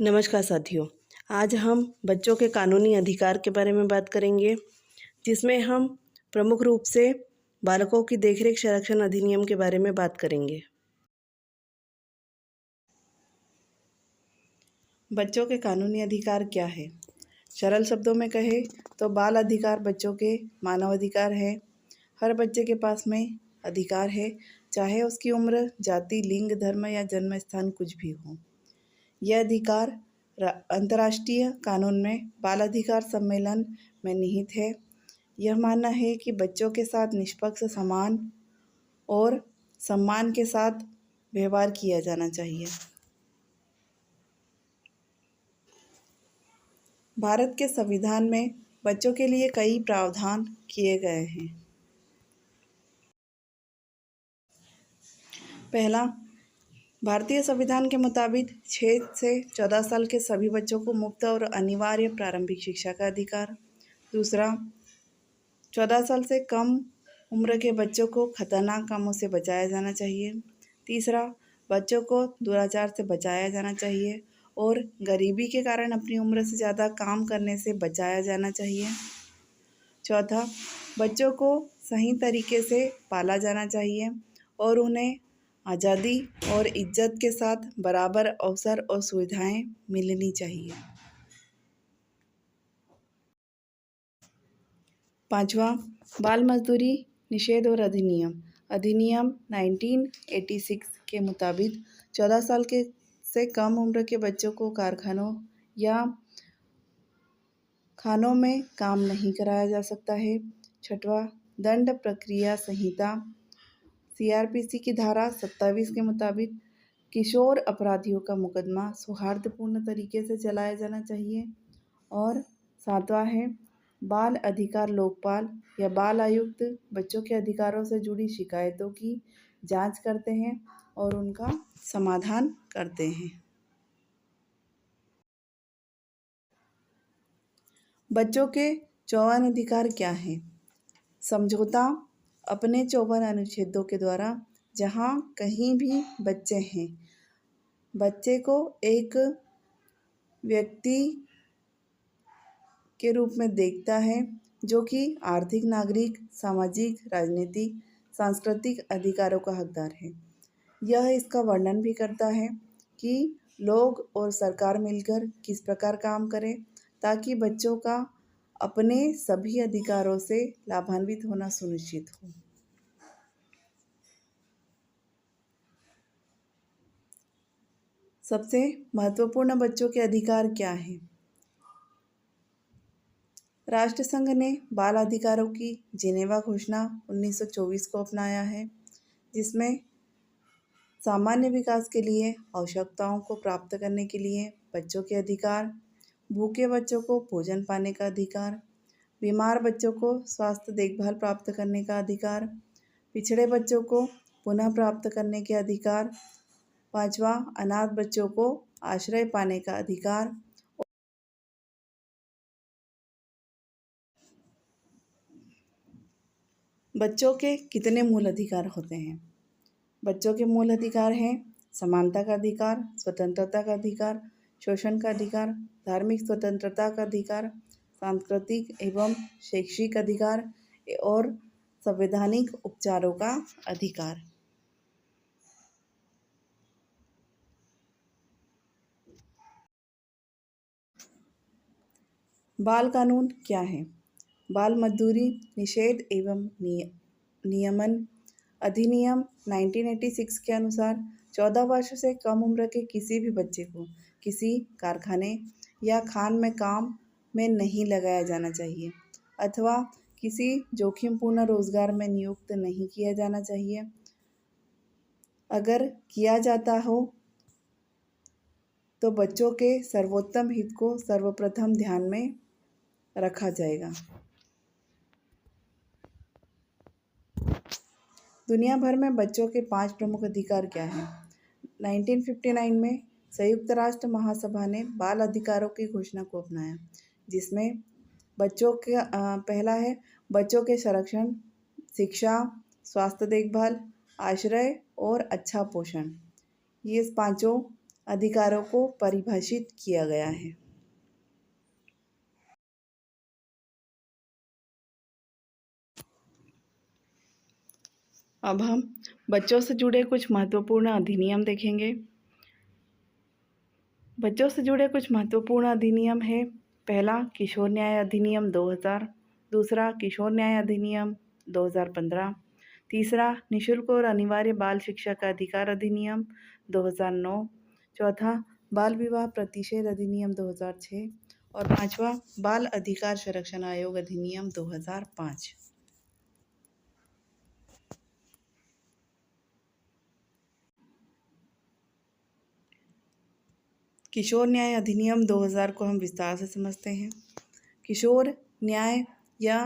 नमस्कार साथियों। आज हम बच्चों के कानूनी अधिकार के बारे में बात करेंगे, जिसमें हम प्रमुख रूप से बालकों की देखरेख संरक्षण अधिनियम के बारे में बात करेंगे। बच्चों के कानूनी अधिकार क्या है? सरल शब्दों में कहे तो बाल अधिकार बच्चों के मानव अधिकार है। हर बच्चे के पास में अधिकार है, चाहे उसकी उम्र, जाति, लिंग, धर्म या जन्म स्थान कुछ भी हो। यह अधिकार अंतर्राष्ट्रीय कानून में बाल अधिकार सम्मेलन में निहित है। यह मानना है कि बच्चों के साथ निष्पक्ष, समान और सम्मान के साथ व्यवहार किया जाना चाहिए। भारत के संविधान में बच्चों के लिए कई प्रावधान किए गए हैं। पहला, भारतीय संविधान के मुताबिक 6 से 14 साल के सभी बच्चों को मुफ्त और अनिवार्य प्रारंभिक शिक्षा का अधिकार। दूसरा, 14 साल से कम उम्र के बच्चों को खतरनाक कामों से बचाया जाना चाहिए। तीसरा, बच्चों को दुराचार से बचाया जाना चाहिए और गरीबी के कारण अपनी उम्र से ज़्यादा काम करने से बचाया जाना चाहिए। चौथा, बच्चों को सही तरीके से पाला जाना चाहिए और उन्हें आज़ादी और इज्जत के साथ बराबर अवसर और सुविधाएं मिलनी चाहिए। पांचवा, बाल मजदूरी निषेध और अधिनियम 1986 के मुताबिक 14 साल के से कम उम्र के बच्चों को कारखानों या खानों में काम नहीं कराया जा सकता है। छठवां, दंड प्रक्रिया संहिता CRPC की धारा 27 के मुताबिक किशोर अपराधियों का मुकदमा सौहार्दपूर्ण तरीके से चलाया जाना चाहिए। और सातवां है, बाल अधिकार लोकपाल या बाल आयुक्त बच्चों के अधिकारों से जुड़ी शिकायतों की जांच करते हैं और उनका समाधान करते हैं। बच्चों के 54 अधिकार क्या हैं? समझौता अपने 54 अनुच्छेदों के द्वारा जहाँ कहीं भी बच्चे हैं, बच्चे को एक व्यक्ति के रूप में देखता है जो कि आर्थिक, नागरिक, सामाजिक, राजनीतिक, सांस्कृतिक अधिकारों का हकदार है। यह इसका वर्णन भी करता है कि लोग और सरकार मिलकर किस प्रकार काम करें ताकि बच्चों का अपने सभी अधिकारों से लाभान्वित होना सुनिश्चित हो। सबसे महत्वपूर्ण बच्चों के अधिकार क्या हैं? राष्ट्रसंघ ने बाल अधिकारों की जिनेवा घोषणा 1924 को अपनाया है, जिसमें सामान्य विकास के लिए आवश्यकताओं को प्राप्त करने के लिए बच्चों के अधिकार, भूखे बच्चों को भोजन पाने का अधिकार, बीमार बच्चों को स्वास्थ्य देखभाल प्राप्त करने का अधिकार, पिछड़े बच्चों को पुनः प्राप्त करने के अधिकार, पांचवा, अनाथ बच्चों को आश्रय पाने का अधिकार। बच्चों के कितने मूल अधिकार होते हैं? बच्चों के मूल अधिकार हैं समानता का अधिकार, स्वतंत्रता का अधिकार, शोषण का अधिकार, धार्मिक स्वतंत्रता का अधिकार, सांस्कृतिक एवं शैक्षिक अधिकार और संवैधानिक उपचारों का अधिकार। बाल कानून क्या है? बाल मजदूरी निषेध एवं नियमन अधिनियम 1986 के अनुसार 14 वर्ष से कम उम्र के किसी भी बच्चे को किसी कारखाने या खान में काम में नहीं लगाया जाना चाहिए अथवा किसी जोखिमपूर्ण रोजगार में नियुक्त नहीं किया जाना चाहिए। अगर किया जाता हो तो बच्चों के सर्वोत्तम हित को सर्वप्रथम ध्यान में रखा जाएगा। दुनिया भर में बच्चों के 5 प्रमुख अधिकार क्या हैं? 1959 में संयुक्त राष्ट्र महासभा ने बाल अधिकारों की घोषणा को अपनाया, जिसमें बच्चों के पहला है बच्चों के संरक्षण, शिक्षा, स्वास्थ्य देखभाल, आश्रय और अच्छा पोषण। ये 5 अधिकारों को परिभाषित किया गया है। अब हम बच्चों से जुड़े कुछ महत्वपूर्ण अधिनियम देखेंगे। बच्चों से जुड़े कुछ महत्वपूर्ण अधिनियम है। पहला, किशोर न्याय अधिनियम 2000। दूसरा, किशोर न्याय अधिनियम 2015। तीसरा, निःशुल्क और अनिवार्य बाल शिक्षा का अधिकार अधिनियम 2009। चौथा, बाल विवाह प्रतिषेध अधिनियम 2006। और पांचवा, बाल अधिकार संरक्षण आयोग अधिनियम 2005। किशोर न्याय अधिनियम 2000 को हम विस्तार से समझते हैं। किशोर न्याय या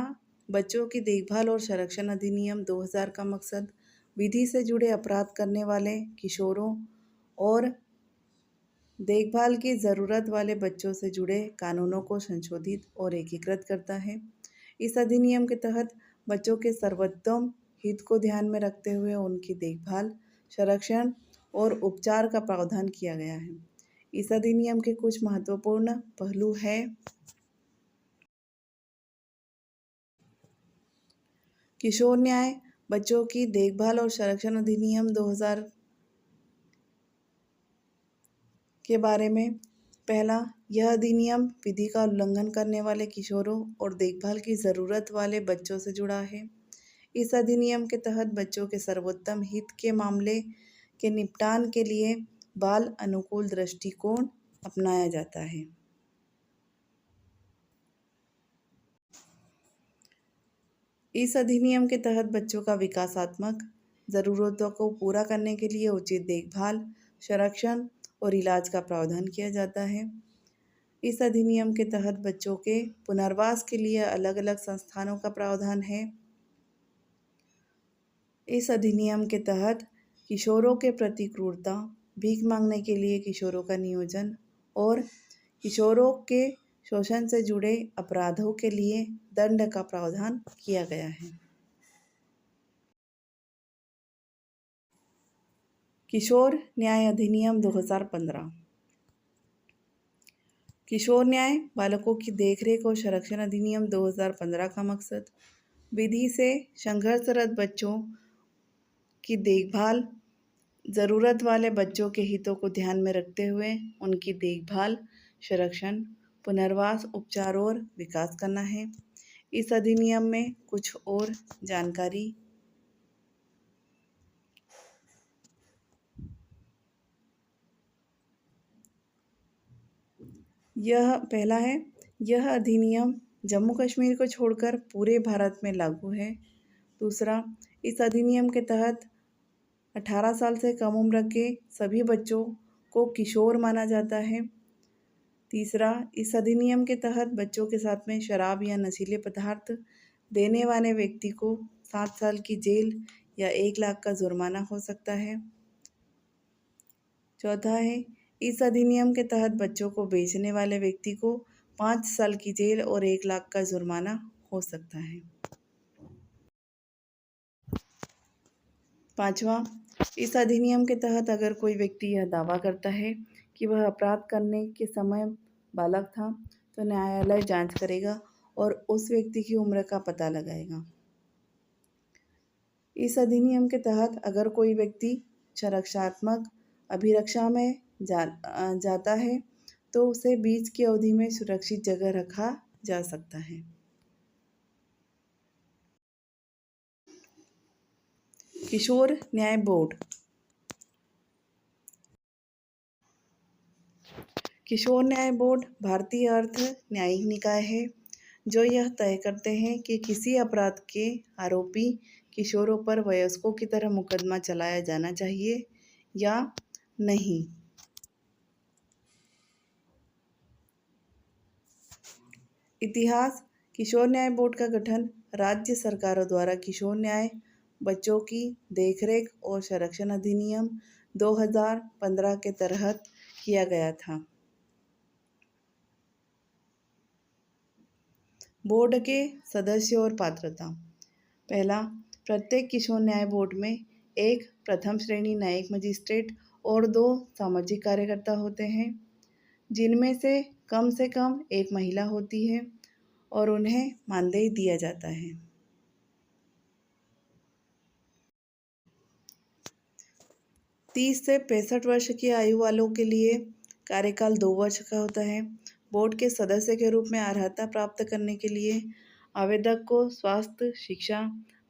बच्चों की देखभाल और संरक्षण अधिनियम 2000 का मकसद विधि से जुड़े अपराध करने वाले किशोरों और देखभाल की ज़रूरत वाले बच्चों से जुड़े कानूनों को संशोधित और एकीकृत करता है। इस अधिनियम के तहत बच्चों के सर्वोत्तम हित को ध्यान में रखते हुए उनकी देखभाल, संरक्षण और उपचार का प्रावधान किया गया है। इस अधिनियम के कुछ महत्वपूर्ण पहलू हैं। किशोर न्याय बच्चों की देखभाल और संरक्षण अधिनियम 2000 के बारे में। पहला, यह अधिनियम विधि का उल्लंघन करने वाले किशोरों और देखभाल की ज़रूरत वाले बच्चों से जुड़ा है। इस अधिनियम के तहत बच्चों के सर्वोत्तम हित के मामले के निपटान के लिए बाल अनुकूल दृष्टिकोण अपनाया जाता है। इस अधिनियम के तहत बच्चों का विकासात्मक ज़रूरतों को पूरा करने के लिए उचित देखभाल, संरक्षण और इलाज का प्रावधान किया जाता है। इस अधिनियम के तहत बच्चों के पुनर्वास के लिए अलग अलग संस्थानों का प्रावधान है। इस अधिनियम के तहत किशोरों के प्रति क्रूरता, भीख मांगने के लिए किशोरों का नियोजन और किशोरों के शोषण से जुड़े अपराधों के लिए दंड का प्रावधान किया गया है। किशोर न्याय अधिनियम 2015। किशोर न्याय बालकों की देखरेख और संरक्षण अधिनियम 2015 का मकसद विधि से संघर्षरत बच्चों की देखभाल, ज़रूरत वाले बच्चों के हितों को ध्यान में रखते हुए उनकी देखभाल, संरक्षण, पुनर्वास, उपचार और विकास करना है। इस अधिनियम में कुछ और जानकारी। यह पहला है, यह अधिनियम जम्मू कश्मीर को छोड़कर पूरे भारत में लागू है। दूसरा, इस अधिनियम के तहत 18 साल से कम उम्र के सभी बच्चों को किशोर माना जाता है। तीसरा, इस अधिनियम के तहत बच्चों के साथ में शराब या नशीले पदार्थ देने वाले व्यक्ति को 7 साल की जेल या 1 लाख का जुर्माना हो सकता है। चौथा है, इस अधिनियम के तहत बच्चों को बेचने वाले व्यक्ति को 5 साल की जेल और 1 लाख का जुर्माना हो सकता है। पांचवा, इस अधिनियम के तहत अगर कोई व्यक्ति यह दावा करता है कि वह अपराध करने के समय बालक था, तो न्यायालय जांच करेगा और उस व्यक्ति की उम्र का पता लगाएगा। इस अधिनियम के तहत अगर कोई व्यक्ति संरक्षात्मक अभिरक्षा में जाता है तो उसे बीच की अवधि में सुरक्षित जगह रखा जा सकता है। किशोर न्याय बोर्ड। किशोर न्याय बोर्ड भारतीय अर्ध न्यायिक निकाय है जो यह तय करते हैं कि किसी अपराध के आरोपी किशोरों पर वयस्कों की तरह मुकदमा चलाया जाना चाहिए या नहीं। इतिहास। किशोर न्याय बोर्ड का गठन राज्य सरकारों द्वारा किशोर न्याय, बच्चों की देखरेख और संरक्षण अधिनियम 2015 के तहत किया गया था। बोर्ड के सदस्य और पात्रता। पहला, प्रत्येक किशोर न्याय बोर्ड में एक प्रथम श्रेणी न्यायिक मजिस्ट्रेट और 2 सामाजिक कार्यकर्ता होते हैं, जिनमें से कम एक महिला होती है और उन्हें मानदेय दिया जाता है। 30 से 65 वर्ष की आयु वालों के लिए कार्यकाल 2 वर्ष का होता है। बोर्ड के सदस्य के रूप में अर्हता प्राप्त करने के लिए आवेदक को स्वास्थ्य, शिक्षा,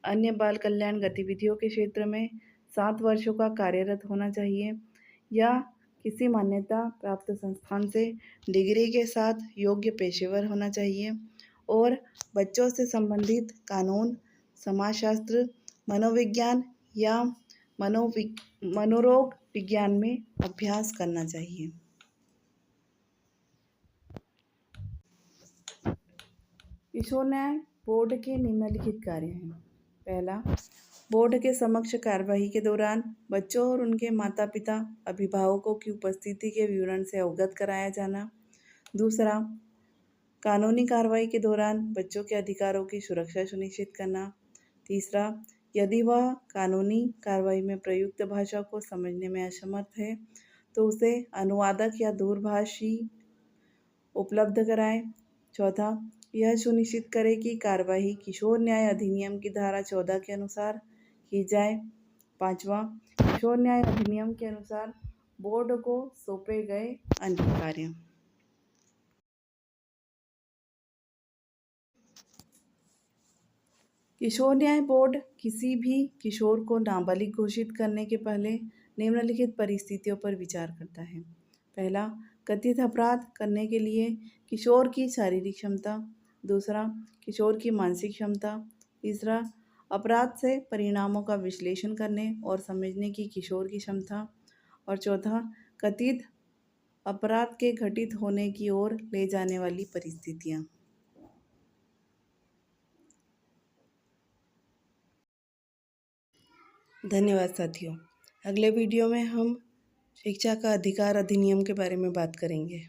अन्य बाल कल्याण गतिविधियों के क्षेत्र में 7 वर्षों का कार्यरत होना चाहिए या किसी मान्यता प्राप्त संस्थान से डिग्री के साथ योग्य पेशेवर होना चाहिए और बच्चों से संबंधित कानून, समाजशास्त्र, मनोविज्ञान या मनोरोग विज्ञान में अभ्यास करना चाहिए। किशोर न्याय बोर्ड के निम्नलिखित कार्य हैं। पहला, बोर्ड के समक्ष कार्यवाही के दौरान बच्चों और उनके माता पिता अभिभावकों की उपस्थिति के विवरण से अवगत कराया जाना। दूसरा, कानूनी कार्रवाई के दौरान बच्चों के अधिकारों की सुरक्षा सुनिश्चित करना। तीसरा, यदि वह कानूनी कार्रवाई में प्रयुक्त भाषा को समझने में असमर्थ है तो उसे अनुवादक या दूरभाषी उपलब्ध कराएं। चौथा, यह सुनिश्चित करें कि कार्रवाई किशोर न्याय अधिनियम की धारा 14 के अनुसार की जाए। पाँचवा, किशोर न्याय अधिनियम के अनुसार बोर्ड को सौंपे गए अन्य कार्य। किशोर न्याय बोर्ड किसी भी किशोर को नाबालिग घोषित करने के पहले निम्नलिखित परिस्थितियों पर विचार करता है। पहला, कथित अपराध करने के लिए किशोर की शारीरिक क्षमता। दूसरा, किशोर की मानसिक क्षमता। तीसरा, अपराध से परिणामों का विश्लेषण करने और समझने की किशोर की क्षमता। और चौथा, कथित अपराध के घटित होने की ओर ले जाने वाली परिस्थितियाँ। धन्यवाद साथियों। अगले वीडियो में हम शिक्षा का अधिकार अधिनियम के बारे में बात करेंगे।